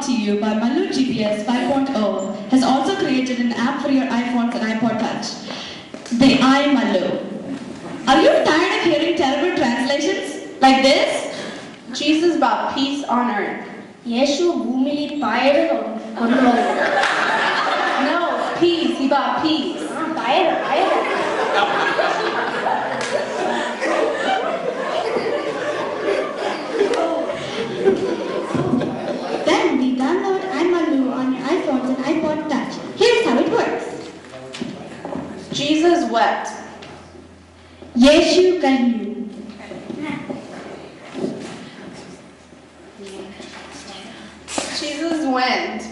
brought to you by Mallu GPS 5.0 has also created an app for your iPhones and iPod Touch, the iMallu. Are you tired of hearing terrible translations like this? Jesus brought peace on earth. Yeshu bhumili payadu kondu. No, peace. He brought peace. Then we download iMallu on your iPhones and iPod Touch. Here's how it works. Jesus wept. Yeshu kahyu. Jesus went.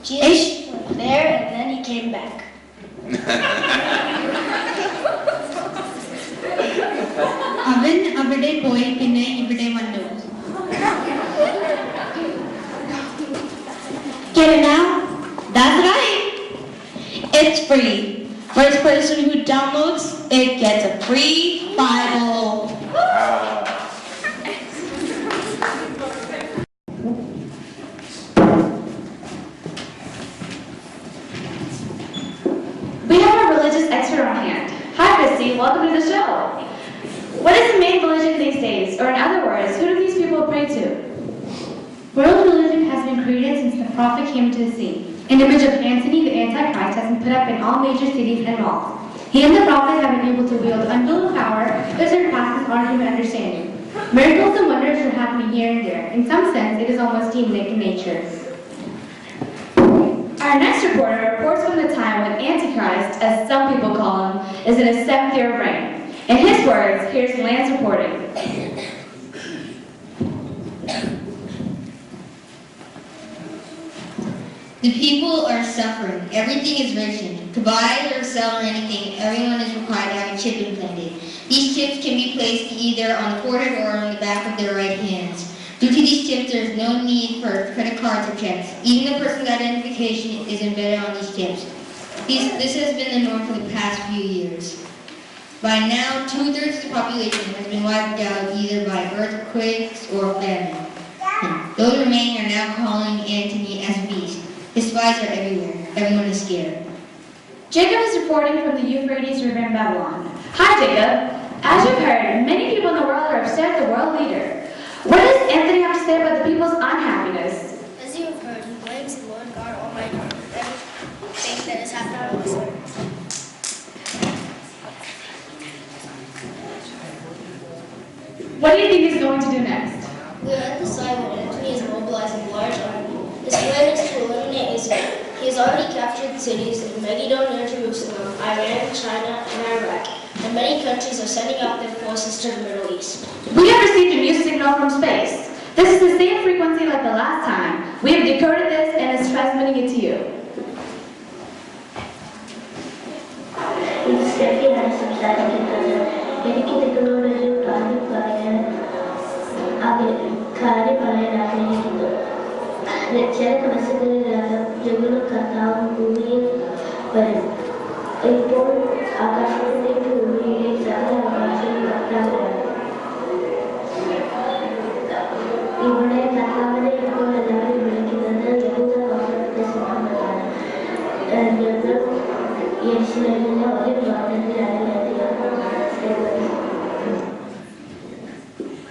Jesus went there and then he came back. Avan avade poi pinne ivide vannu. Get it now? That's right. It's free. First person who downloads it gets a free Bible. We have a religious expert on hand. Hi, Christy. Welcome to the show. What is the main religion these days? Or in other words, who do these people pray to? World religion has been created since the prophet came into the scene. An image of Antony, the Antichrist, has been put up in all major cities and malls. He and the prophet have been able to wield untold power that surpasses our human understanding. Miracles and wonders are happening here and there. In some sense, it is almost demonic in nature. Our next reporter reports from the time when Antichrist, as some people call him, is in his 7th year of reign. In his words, here's Lance reporting. The people are suffering. Everything is rationed. To buy or sell or anything, everyone is required to have a chip implanted. These chips can be placed either on the forehead or on the back of their right hands. Due to these chips, there is no need for credit cards or checks. Even the person's identification is embedded on these chips. This has been the norm for the past few years. By now, 2/3 of the population has been wiped out either by earthquakes or famine. Those remaining are now calling Antony as a beast. His spies are everywhere. Everyone is scared. Jacob is reporting from the Euphrates River in Babylon. Hi, Jacob. As you've heard, many people in the world are upset at the world leader. What does Anthony have to say about the people's unhappiness? As you have heard, he blames the Lord God Almighty for everything that has happened to us. What do you think he's going to do next? We are at the side where Antony is mobilizing a large army. His plan is to eliminate Israel. He has already captured cities in Megiddo near Jerusalem, Iran, China, and Iraq, and many countries are sending out their forces to the Middle East. We have received a new signal from space. This is the same frequency like the last time. We have decoded this and is transmitting it to you.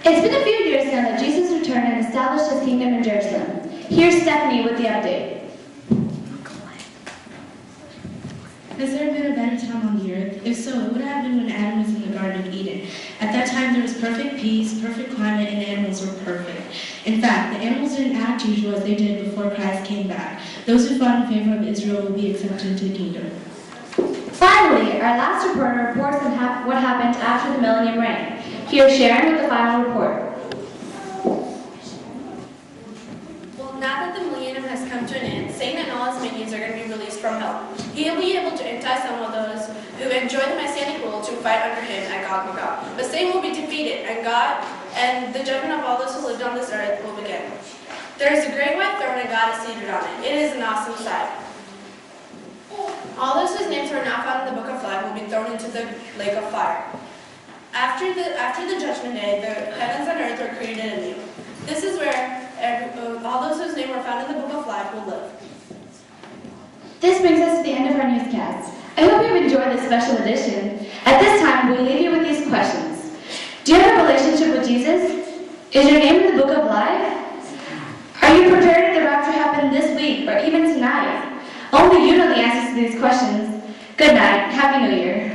It's been a few years now that Jesus returned and established his kingdom in Jerusalem. Here's Stephanie with the update. Has there been a better time on the earth? If so, it would have been when Adam was in the Garden of Eden. At that time, there was perfect peace, perfect climate, and animals were perfect. In fact, the animals didn't act usual as they did before Christ came back. Those who fought in favor of Israel will be accepted into the kingdom. Finally, our last reporter reports on what happened after the millennium reign. Here's Sharon with the final report. Well, now that the millennium has come to an end, Satan and all his minions are going to be released from hell. He'll be able to entice some of those who enjoy the messianic rule to fight under him at Gog and Magog. But Satan will be defeated, and God and the judgment of all those who lived on this earth will begin. There is a great white throne, and God is seated on it. It is an awesome sight. All those whose names are not found in the book of life will be thrown into the lake of fire. After the judgment day, the heavens and earth are created anew. This is where who are found in the book of life will live. This brings us to the end of our newscast. I hope you've enjoyed this special edition. At this time, we leave you with these questions. Do you have a relationship with Jesus? Is your name in the book of life? Are you prepared if the rapture happened this week or even tonight? Only you know the answers to these questions. Good night. Happy New Year.